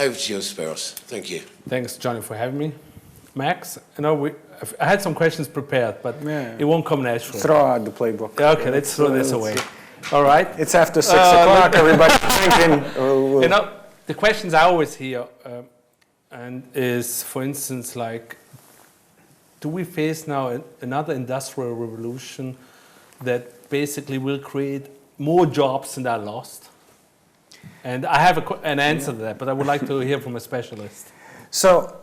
Over to you, Spiros. Thank you. Thanks, Johnny, for having me. Max, I had some questions prepared, but it won't come natural. Throw out the playbook. Okay, let's throw this away. All right. It's after 6 o'clock. Everybody's thinking. The questions I always hear, and is, for instance, like, do we face now another industrial revolution that basically will create more jobs than are lost? And I have an answer to that, but I would like to hear from a specialist. So,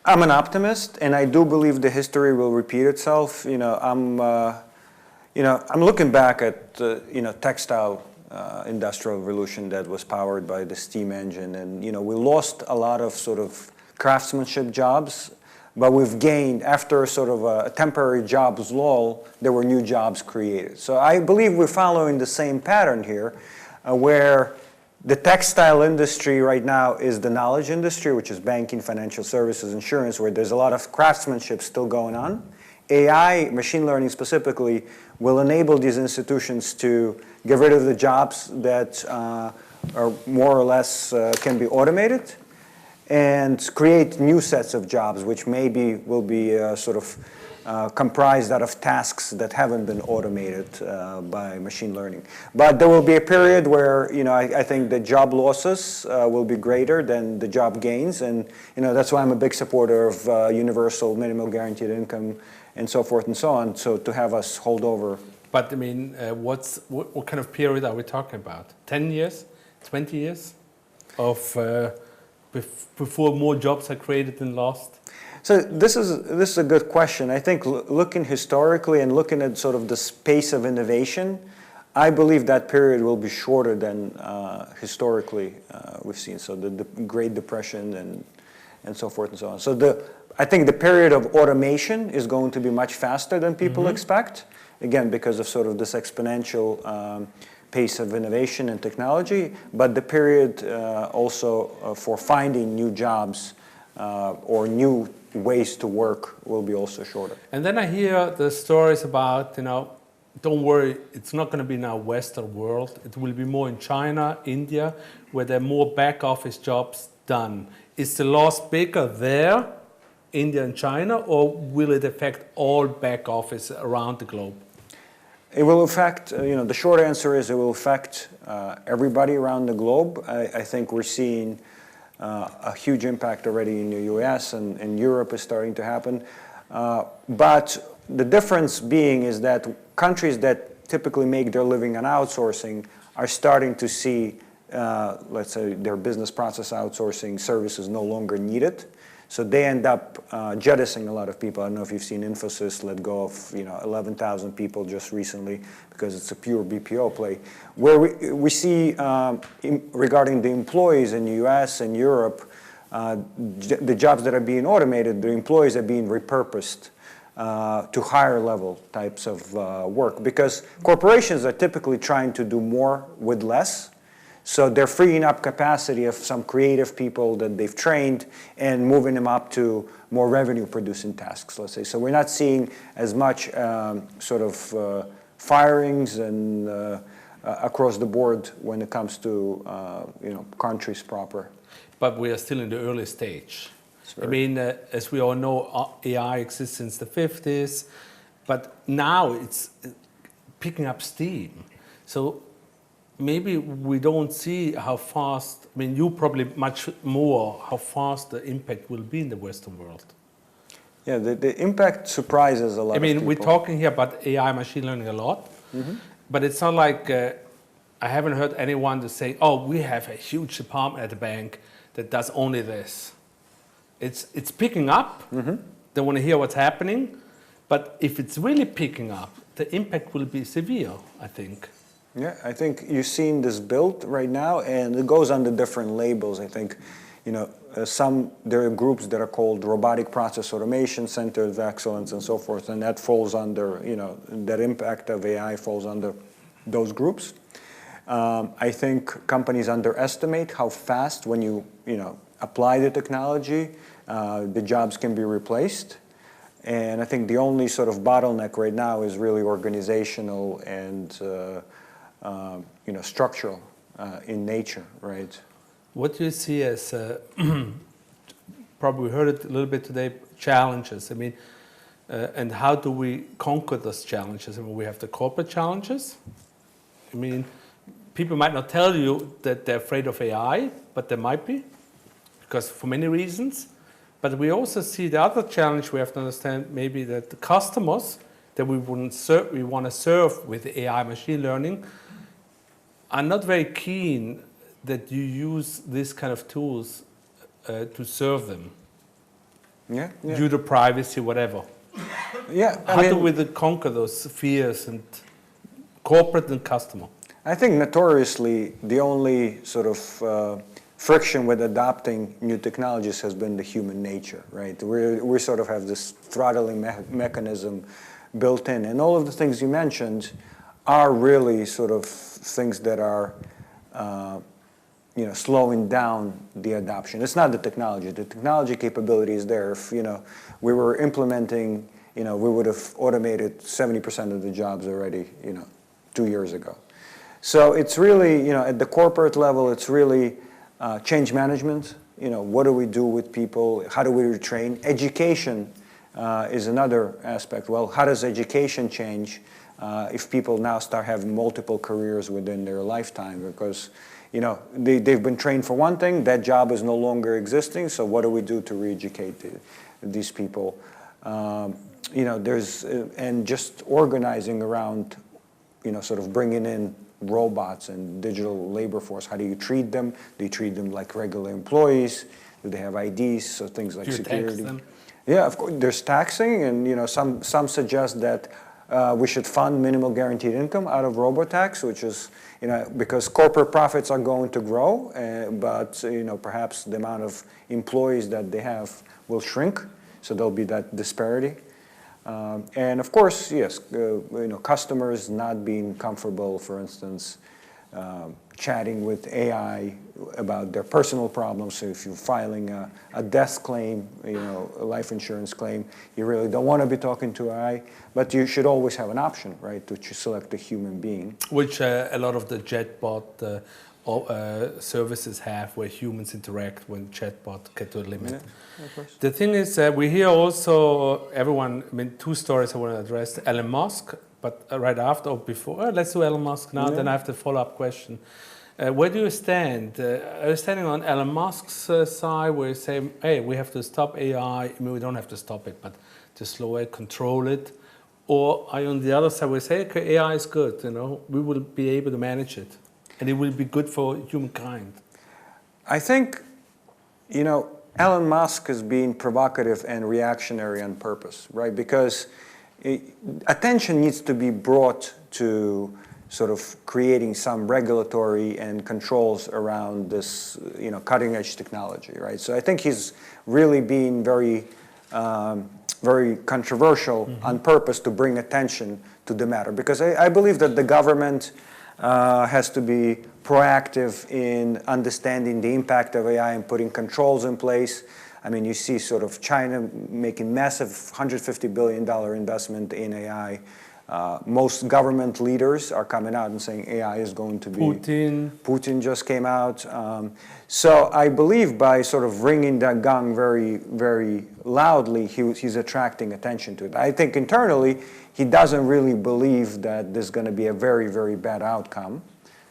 I'm an optimist, and I do believe the history will repeat itself. I'm looking back at textile industrial revolution that was powered by the steam engine, and we lost a lot of sort of craftsmanship jobs, but we've gained, after sort of a temporary jobs lull, there were new jobs created. So I believe we're following the same pattern here, where the textile industry right now is the knowledge industry, which is banking, financial services, insurance, where there's a lot of craftsmanship still going on. AI, machine learning specifically, will enable these institutions to get rid of the jobs that are more or less can be automated, and create new sets of jobs, which maybe will be sort of comprised out of tasks that haven't been automated by machine learning. But there will be a period where I think the job losses will be greater than the job gains, and that's why I'm a big supporter of universal minimum guaranteed income and so forth and so on. So to have us hold over. But I mean, what kind of period are we talking about? 10 years, 20 years of before more jobs are created than lost? So this is a good question. I think looking historically and looking at sort of the space of innovation, I believe that period will be shorter than historically we've seen. So the Great Depression and so forth and so on. So I think the period of automation is going to be much faster than people expect. Again, because of sort of this exponential pace of innovation and technology. But the period also for finding new jobs or new ways to work will be also shorter. And then I hear the stories about, don't worry, it's not going to be in our Western world. It will be more in China, India, where there are more back office jobs done. Is the loss bigger there, India and China, or will it affect all back office around the globe? It will affect, the short answer is it will affect everybody around the globe. I think we're seeing a huge impact already in the US, and Europe is starting to happen. But the difference being is that countries that typically make their living on outsourcing are starting to see, let's say, their business process outsourcing services no longer needed. So they end up jettisoning a lot of people. I don't know if you've seen Infosys let go of 11,000 people just recently because it's a pure BPO play. Where we see regarding the employees in the US and Europe, the jobs that are being automated, the employees are being repurposed to higher level types of work, because corporations are typically trying to do more with less. So they're freeing up capacity of some creative people that they've trained and moving them up to more revenue-producing tasks, let's say. So we're not seeing as much sort of firings and across the board when it comes to countries proper. But we are still in the early stage. I mean, as we all know, AI exists since the 50s, but now it's picking up steam. So maybe we don't see how fast, I mean, you probably much more, how fast the impact will be in the Western world. Yeah, the impact surprises a lot of people. I mean, we're talking here about AI, machine learning a lot, but it's not like, I haven't heard anyone to say, oh, we have a huge department at the bank that does only this. It's picking up, they want to hear what's happening, but if it's really picking up, the impact will be severe, I think. Yeah, I think you've seen this built right now, and it goes under different labels. I think, there are groups that are called robotic process automation centers of excellence and so forth, and that falls under, that impact of AI falls under those groups. I think companies underestimate how fast, when you, apply the technology, the jobs can be replaced. And I think the only sort of bottleneck right now is really organizational and structural in nature, right? What do you see as, probably heard it a little bit today, challenges? I mean, and how do we conquer those challenges? I mean, we have the corporate challenges. I mean, people might not tell you that they're afraid of AI, but they might be, because for many reasons. But we also see the other challenge we have to understand, maybe that the customers that we want to serve with AI machine learning are not very keen that you use this kind of tools to serve them. Yeah, yeah. Due to privacy, whatever. Yeah, How do we conquer those fears and corporate and customer? I think notoriously the only sort of friction with adopting new technologies has been the human nature, right? We sort of have this throttling mechanism built in, and all of the things you mentioned are really sort of things that are slowing down the adoption. It's not the technology. The technology capability is there. If we were implementing, we would have automated 70% of the jobs already, 2 years ago. So it's really, at the corporate level, it's really change management. What do we do with people? How do we retrain? Education is another aspect. Well, how does education change if people now start having multiple careers within their lifetime? Because they've been trained for one thing, that job is no longer existing, so what do we do to re-educate these people? And just organizing around, sort of bringing in robots and digital labor force. How do you treat them? Do you treat them like regular employees? Do they have IDs? So things like security. Tax them? Yeah, of course. There's taxing, and some suggest that we should fund minimal guaranteed income out of robotax, which is because corporate profits are going to grow, but perhaps the amount of employees that they have will shrink, so there'll be that disparity. And of course, yes, customers not being comfortable, for instance, chatting with AI about their personal problems. So if you're filing a death claim, a life insurance claim, you really don't want to be talking to AI, but you should always have an option, right, to select a human being. Which a lot of the chatbot services have, where humans interact when chatbot get to a limit. Yeah, of course. The thing is, we hear also two stories I want to address. Elon Musk, but right after or before, let's do Elon Musk now, then I have the follow-up question. Where do you stand? Are you standing on Elon Musk's side, where you say, hey, we have to stop AI? I mean, we don't have to stop it, but to slow it, control it. Or are you on the other side, where you say, okay, AI is good, we will be able to manage it, and it will be good for humankind? I think, Elon Musk is being provocative and reactionary on purpose, right? Because attention needs to be brought to sort of creating some regulatory and controls around this, cutting-edge technology, right? So I think he's really being very, very controversial on purpose to bring attention to the matter. Because I believe that the government has to be proactive in understanding the impact of AI and putting controls in place. I mean, you see sort of China making massive $150 billion investment in AI. Most government leaders are coming out and saying AI is going to be... Putin just came out. So I believe by sort of ringing that gong very, very loudly, he's attracting attention to it. I think internally, he doesn't really believe that there's going to be a very, very bad outcome,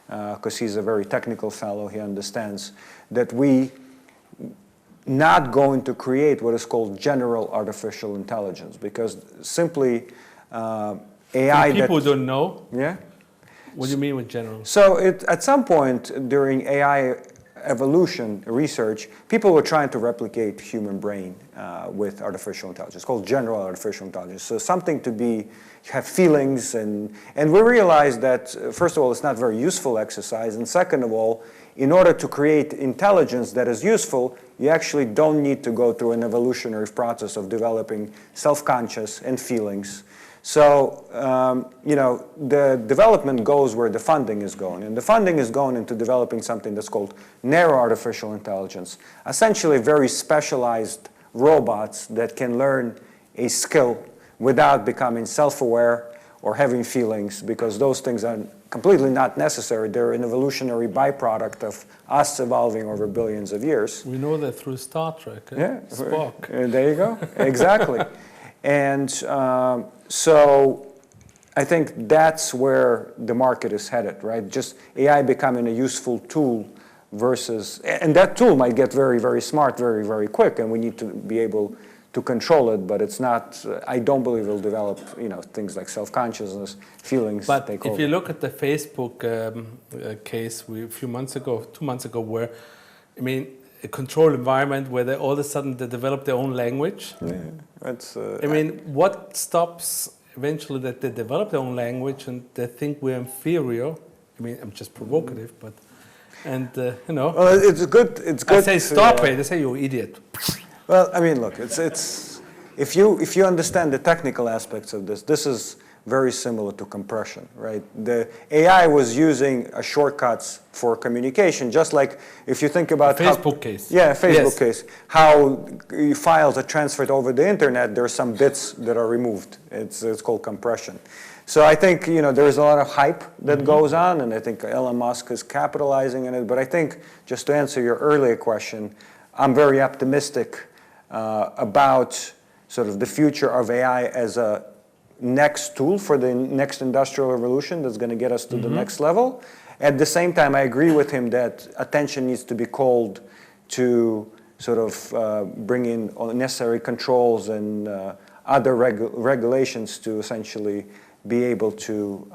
because he's a very technical fellow. He understands that we not going to create what is called general artificial intelligence, because simply AI... People don't know? Yeah. What do you mean with general? So at some point during AI evolution research, people were trying to replicate human brain with artificial intelligence. It's called general artificial intelligence. So something to have feelings, and we realized that, first of all, it's not very useful exercise, and second of all, in order to create intelligence that is useful, you actually don't need to go through an evolutionary process of developing self-conscious and feelings. So, the development goes where the funding is going. And the funding is going into developing something that's called narrow artificial intelligence, essentially very specialized robots that can learn a skill without becoming self-aware or having feelings, because those things are completely not necessary. They're an evolutionary byproduct of us evolving over billions of years. We know that through Star Trek. Yeah, Spock. there you go. Exactly. And so I think that's where the market is headed, right? Just AI becoming a useful tool versus, and that tool might get very, very smart very, very quick, and we need to be able to control it, but it's not, I don't believe it'll develop, things like self-consciousness, feelings. But take if over. you look at the Facebook case a few months ago, 2 months ago, where, a controlled environment where all of a sudden they develop their own language. Yeah, that's, what stops eventually that they develop their own language and they think we're inferior? I'm just provocative, but, Well, it's good. I say stop it, they say you're an idiot. Well, look, it's if you understand the technical aspects of this is very similar to compression, right? The AI was using shortcuts for communication, just like if you think about Facebook case. Yeah, Facebook case. How files are transferred over the internet, there are some bits that are removed. It's called compression. So I think there's a lot of hype that goes on, and I think Elon Musk is capitalizing on it. But I think, just to answer your earlier question, I'm very optimistic about sort of the future of AI as a next tool for the next industrial revolution that's going to get us to the next level. At the same time, I agree with him that attention needs to be called to sort of bring in necessary controls and other regulations to essentially be able to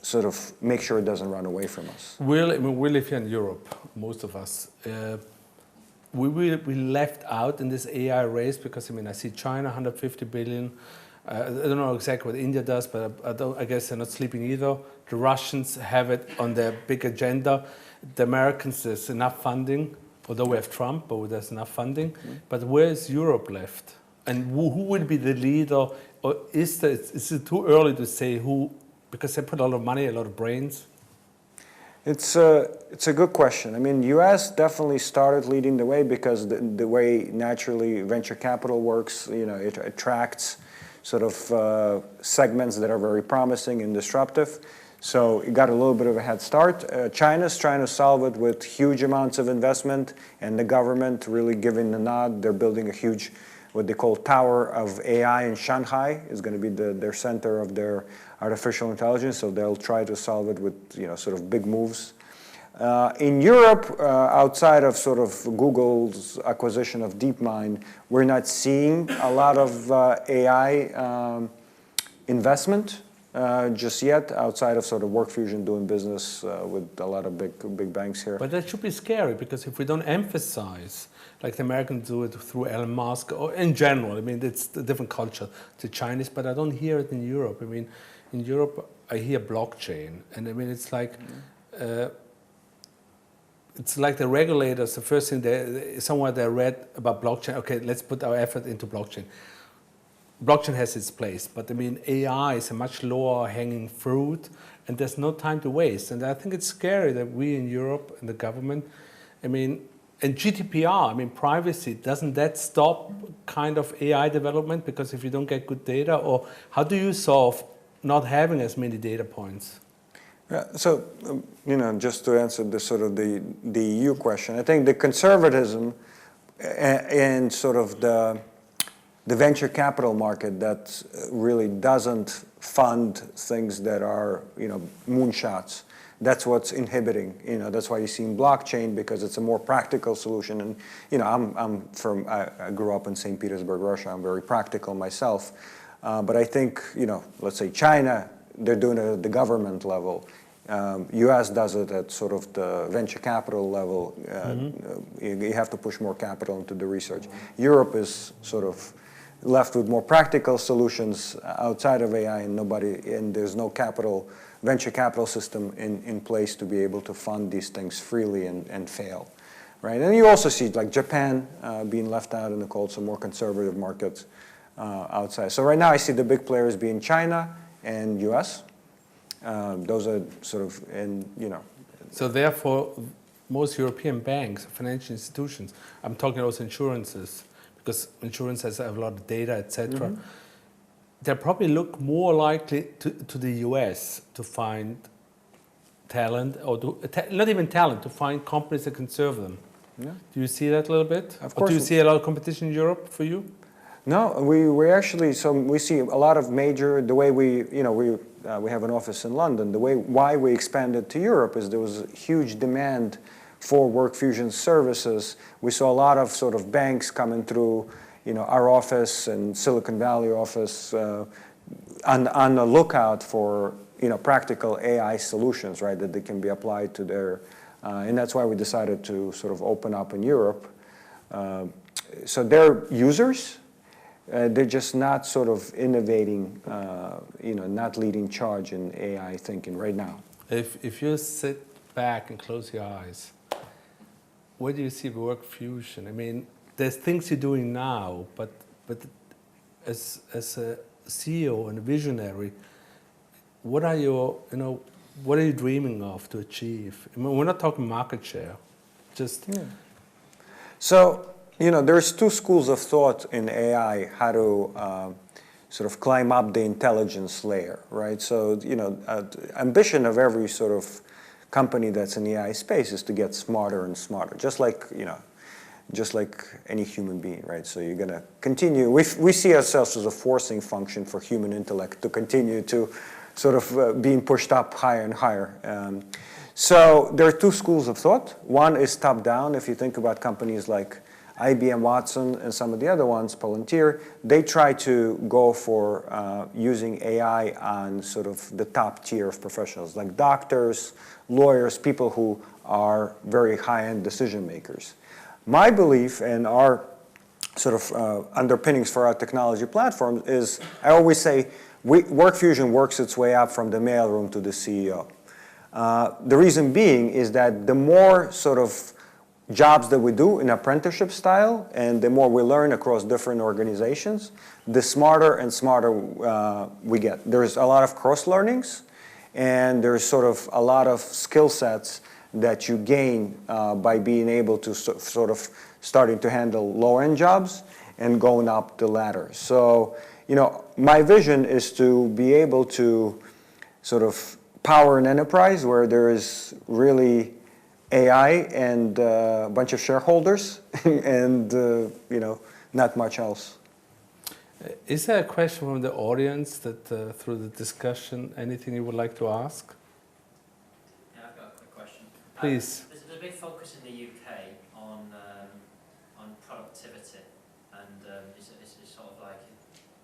sort of make sure it doesn't run away from us. We live here in Europe, most of us. We left out in this AI race because I see China 150 billion. I don't know exactly what India does, but I guess they're not sleeping either. The Russians have it on their big agenda. The Americans, there's enough funding, although we have Trump, but there's enough funding. But where is Europe left? And who will be the leader? Or is it too early to say who? Because they put a lot of money, a lot of brains. It's a good question. U.S. definitely started leading the way because the way naturally venture capital works, it attracts sort of segments that are very promising and disruptive. So it got a little bit of a head start. China's trying to solve it with huge amounts of investment, and the government really giving the nod. They're building a huge, what they call Tower of AI in Shanghai is going to be their center of their artificial intelligence, so they'll try to solve it with sort of big moves. In Europe, outside of sort of Google's acquisition of DeepMind, we're not seeing a lot of AI investment just yet, outside of sort of WorkFusion doing business with a lot of big banks here. But that should be scary, because if we don't emphasize, like the Americans do it through Elon Musk, or in general, it's a different culture to Chinese, but I don't hear it in Europe. In Europe, I hear blockchain, and it's like, the regulators, the first thing somewhere they read about blockchain, okay, let's put our effort into blockchain. Blockchain has its place, but AI is a much lower hanging fruit, and there's no time to waste. And I think it's scary that we in Europe and the government, and GDPR, privacy, doesn't that stop kind of AI development? Because if you don't get good data, or how do you solve not having as many data points? Yeah, so, just to answer the EU question, I think the conservatism and sort of the venture capital market that really doesn't fund things that are, moonshots, that's what's inhibiting. That's why you see blockchain, because it's a more practical solution. And, I grew up in St. Petersburg, Russia. I'm very practical myself. But I think, let's say China, they're doing it at the government level. U.S. does it at sort of the venture capital level. You have to push more capital into the research. Europe is sort of left with more practical solutions outside of AI, and there's no venture capital system in place to be able to fund these things freely and fail, right? And you also see like Japan being left out in the cold, some more conservative markets outside. So right now I see the big players being China and U.S. Those are sort of, So therefore, most European banks, financial institutions, I'm talking also insurances, because insurance has a lot of data, etc. they probably look more likely to the US to find talent, or not even talent, to find companies that can serve them. Yeah. Do you see that a little bit? Of Or course. do you see a lot of competition in Europe for you? No, we actually, so we see a lot of major, the way we have an office in London, why we expanded to Europe is there was a huge demand for WorkFusion services. We saw a lot of sort of banks coming through, our office and Silicon Valley office on the lookout for, practical AI solutions, right, that they can be applied to their, and that's why we decided to sort of open up in Europe. So they're users. They're just not sort of innovating, not leading charge in AI thinking right now. If you sit back and close your eyes, where do you see WorkFusion? I mean, there's things you're doing now, but as a CEO and a visionary, what are you dreaming of to achieve? I mean, we're not talking market share, just. Yeah. So, there's two schools of thought in AI, how to sort of climb up the intelligence layer, right? So, ambition of every sort of company that's in the AI space is to get smarter and smarter, just like any human being, right? So you're going to continue. We see ourselves as a forcing function for human intellect to continue to sort of being pushed up higher and higher. So there are two schools of thought. One is top-down. If you think about companies like IBM Watson and some of the other ones, Palantir, they try to go for using AI on sort of the top tier of professionals, like doctors, lawyers, people who are very high-end decision makers. My belief and our sort of underpinnings for our technology platform is, I always say, WorkFusion works its way up from the mailroom to the CEO. The reason being is that the more sort of jobs that we do in apprenticeship style and the more we learn across different organizations, the smarter and smarter we get. There's a lot of cross-learnings, and there's sort of a lot of skill sets that you gain by being able to sort of starting to handle low-end jobs and going up the ladder. So, my vision is to be able to sort of power an enterprise where there is really AI and a bunch of shareholders and, not much else. Is there a question from the audience that through the discussion, anything you would like to ask? Yeah, I've got a quick question. Please. There's a big focus in the UK on productivity, and it's sort of like,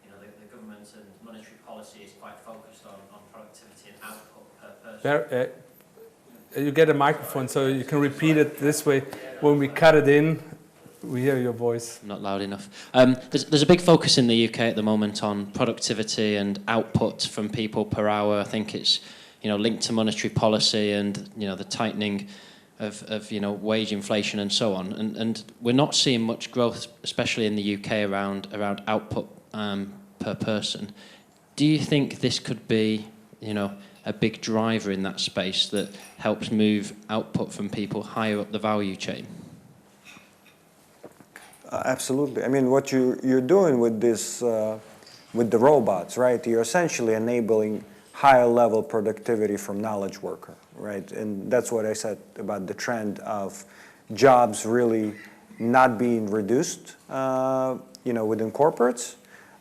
the government and monetary policy is quite focused on productivity and output per person. You get a microphone so you can repeat it this way. When we cut it in, we hear your voice. Not loud enough. There's a big focus in the UK at the moment on productivity and output from people per hour. I think it's linked to monetary policy and the tightening of wage inflation and so on. And we're not seeing much growth, especially in the UK, around output per person. Do you think this could be a big driver in that space that helps move output from people higher up the value chain? Absolutely. I mean, what you're doing with this, with the robots, right? You're essentially enabling higher level productivity from knowledge worker, right? And that's what I said about the trend of jobs really not being reduced, within corporates,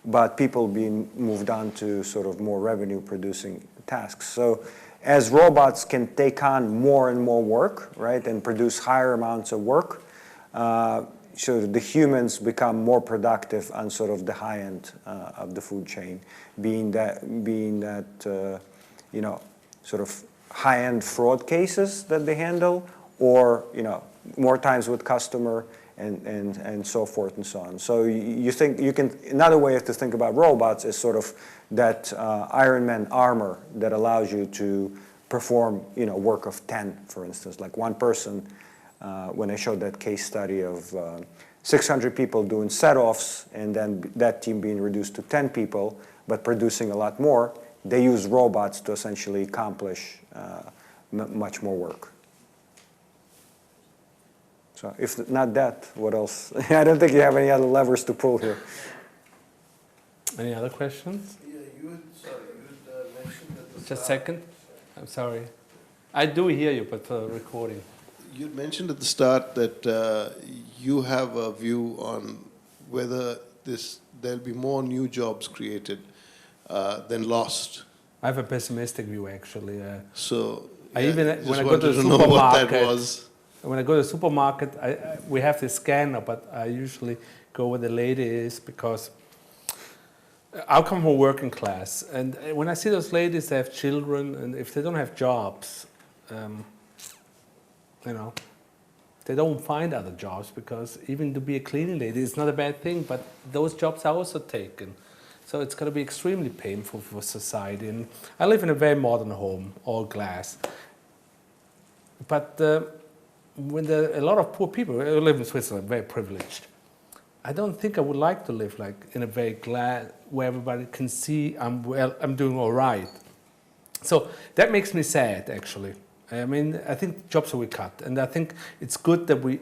but people being moved on to sort of more revenue producing tasks. So as robots can take on more and more work, right, and produce higher amounts of work, so the humans become more productive on sort of the high end of the food chain, being that sort of high end fraud cases that they handle, or more times with customer and so forth and so on. So you think you can, another way to think about robots is sort of that Iron Man armor that allows you to perform work of 10, for instance, like one person. When I showed that case study of 600 people doing set-offs and then that team being reduced to 10 people but producing a lot more, they use robots to essentially accomplish much more work. So if not that, what else? I don't think you have any other levers to pull here. Any other questions? Yeah, mentioned at the Just a start. second. I'm sorry. I do hear you, but for recording. You'd mentioned at the start that you have a view on whether there'll be more new jobs created than lost. I have a pessimistic view, actually. So I yeah, even just when I go to the wanted to know what that supermarket, was. when I go to the supermarket, we have this scanner, but I usually go where the lady is because I come from working class, and when I see those ladies, they have children, and if they don't have jobs, you know, they don't find other jobs because even to be a cleaning lady is not a bad thing, but those jobs are also taken. So it's going to be extremely painful for society. And I live in a very modern home, all glass. But when there are a lot of poor people, I live in Switzerland, very privileged. I don't think I would like to live like in a very glass where everybody can see I'm doing all right. So that makes me sad, actually. I mean, I think jobs will be cut, and I think it's good that we,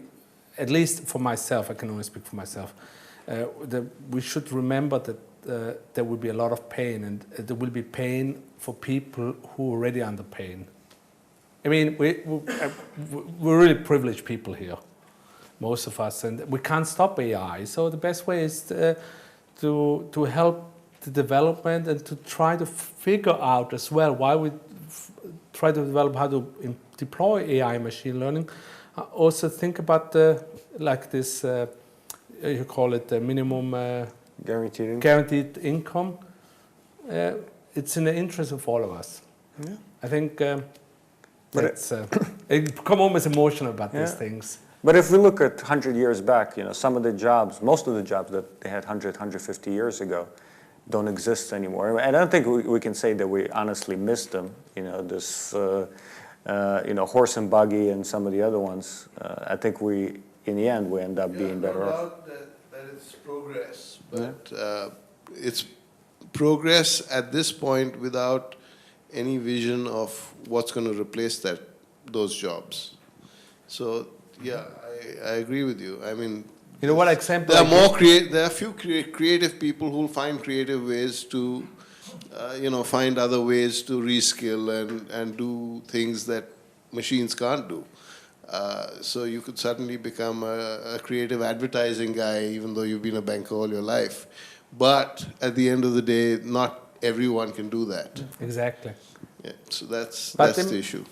at least for myself, I can only speak for myself, that we should remember that there will be a lot of pain, and there will be pain for people who are already under pain. I mean, we're really privileged people here, most of us, and we can't stop AI. So the best way is to help the development and to try to figure out as well why we try to develop how to deploy AI machine learning. Also think about like this, you call it the minimum guaranteed income. It's in the interest of all of us. Yeah. I think I become almost emotional about these things. But if we look at 100 years back, you know, some of the jobs, most of the jobs that they had 150 years ago don't exist anymore. And I don't think we can say that we honestly missed them. You know, this, you know, horse and buggy and some of the other ones. I think in the end, we end up being better off. No doubt that it's progress, but it's progress at this point without any vision of what's going to replace those jobs. So yeah, I agree with you. I mean, you know what example? There are a few creative people who will find creative ways to, you know, find other ways to reskill and do things that machines can't do. So you could certainly become a creative advertising guy, even though you've been a banker all your life. But at the end of the day, not everyone can do that. Exactly. Yeah, so that's the issue.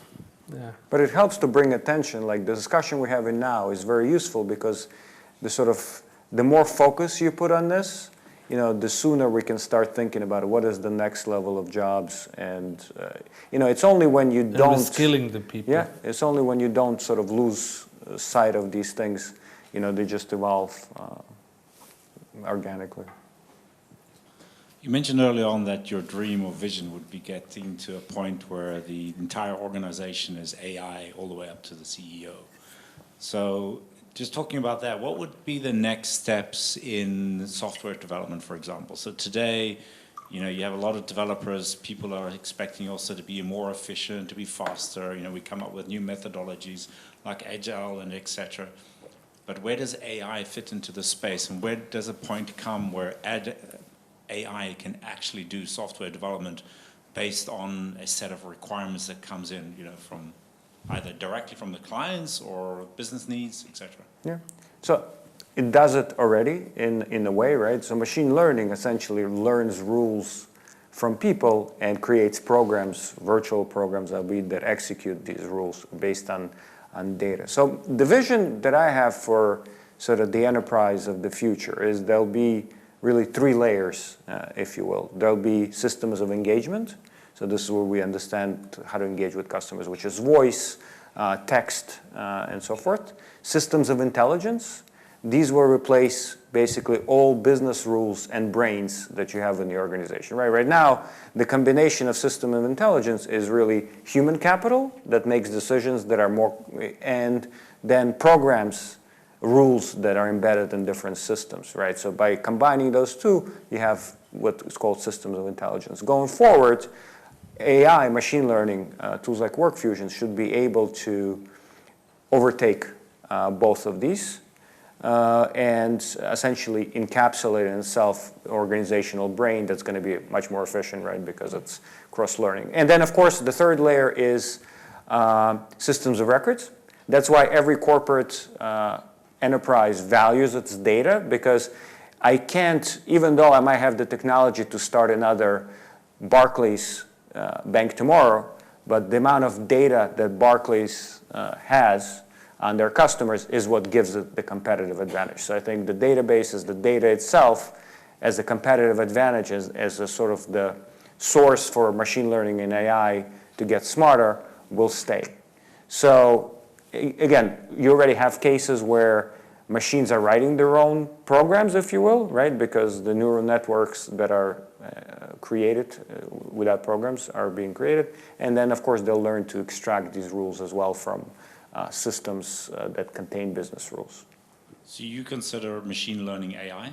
Yeah. But it helps to bring attention. Like the discussion we're having now is very useful because the more focus you put on this, you know, the sooner we can start thinking about what is the next level of jobs. And you know, it's only when you don't skilling the people. Yeah, it's only when you don't sort of lose sight of these things, you know, they just evolve organically. You mentioned early on that your dream or vision would be getting to a point where the entire organization is AI all the way up to the CEO. So just talking about that, what would be the next steps in software development, for example? So today, you know, you have a lot of developers, people are expecting also to be more efficient, to be faster. You know, we come up with new methodologies like Agile and etc. But where does AI fit into the space, and where does a point come where AI can actually do software development based on a set of requirements that comes in, you know, from either directly from the clients or business needs, etc. Yeah. So it does it already in a way, right? So machine learning essentially learns rules from people and creates programs, virtual programs that execute these rules based on data. So the vision that I have for sort of the enterprise of the future is there'll be really three layers, if you will. There'll be systems of engagement. So this is where we understand how to engage with customers, which is voice, text, and so forth. Systems of intelligence. These will replace basically all business rules and brains that you have in the organization. Right now, the combination of system of intelligence is really human capital that makes decisions that are more, and then programs, rules that are embedded in different systems, right? So by combining those two, you have what is called systems of intelligence. Going forward, AI, machine learning, tools like WorkFusion should be able to overtake both of these. and essentially encapsulate in itself organizational brain that's going to be much more efficient, right, because it's cross-learning. And then, of course, the third layer is systems of records. That's why every corporate enterprise values its data, because I can't, even though I might have the technology to start another Barclays bank tomorrow, but the amount of data that Barclays has on their customers is what gives it the competitive advantage. So I think the databases, the data itself, as a competitive advantage, as a sort of the source for machine learning and AI to get smarter, will stay. So again, you already have cases where machines are writing their own programs, if you will, right? Because the neural networks that are created without programs are being created. And then, of course, they'll learn to extract these rules as well from systems that contain business rules. So you consider machine learning AI?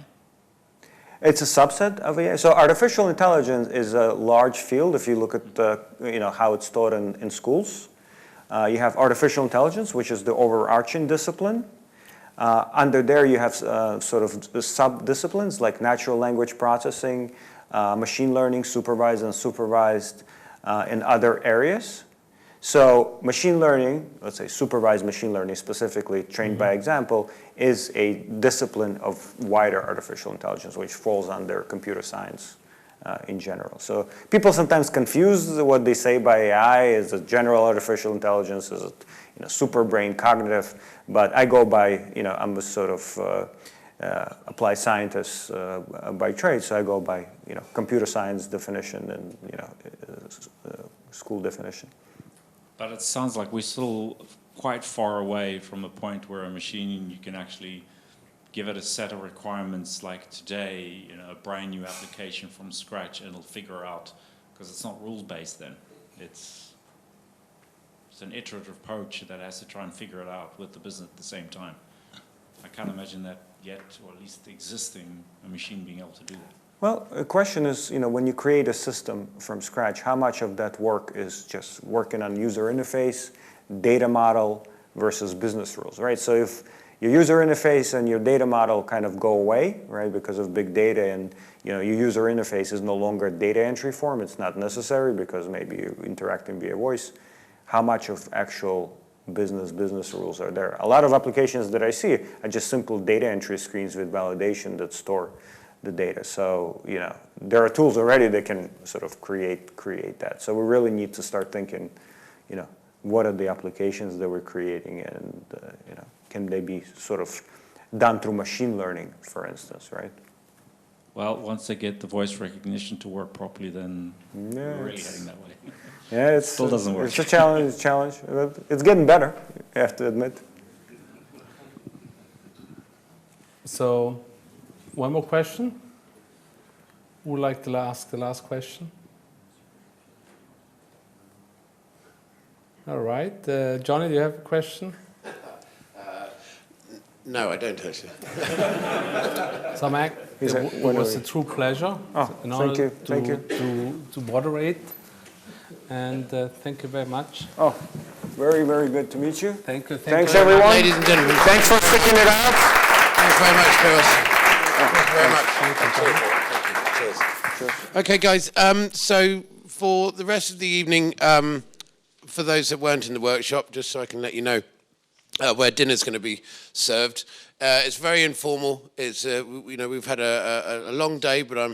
It's a subset of AI. So artificial intelligence is a large field. If you look at how it's taught in schools, you have artificial intelligence, which is the overarching discipline. Under there, you have sort of sub-disciplines like natural language processing, machine learning, supervised and unsupervised, in other areas. So machine learning, let's say supervised machine learning specifically, trained by example, is a discipline of wider artificial intelligence, which falls under computer science in general. So people sometimes confuse what they say by AI as a general artificial intelligence, as a super brain cognitive, but I go by, I'm a sort of applied scientist by trade, so I go by, computer science definition and, school definition. But it sounds like we're still quite far away from a point where a machine, you can actually give it a set of requirements like today, a brand new application from scratch, and it'll figure out, because it's not rules-based then. It's an iterative approach that has to try and figure it out with the business at the same time. I can't imagine that yet, or at least existing, a machine being able to do that. Well, the question is, when you create a system from scratch, how much of that work is just working on user interface, data model versus business rules, right? So if your user interface and your data model kind of go away, right, because of big data, and your user interface is no longer data entry form, it's not necessary because maybe you're interacting via voice, how much of actual business rules are there? A lot of applications that I see are just simple data entry screens with validation that store the data. So, there are tools already that can sort of create that. So we really need to start thinking, what are the applications that we're creating, and, can they be sort of done through machine learning, for instance, right? Well, once they get the voice recognition to work properly, then we're really heading that way. Yeah, it still doesn't work. It's a challenge. It's getting better, I have to admit. So, one more question? Who would like to ask the last question? All right. Johnny, do you have a question? No, I don't actually. So, Mac, it was a true pleasure in order thank you. To moderate. And thank you very much. Oh, very, very good to meet you. Thank you. Thanks, everyone. Ladies and gentlemen. Thanks for sticking it out. Thanks very much, Spiros. Thank you very much. Thank you. Cheers. Okay, guys. So for the rest of the evening, for those that weren't in the workshop, just so I can let you know where dinner's going to be served. It's very informal. It's we've had a long day, but I'm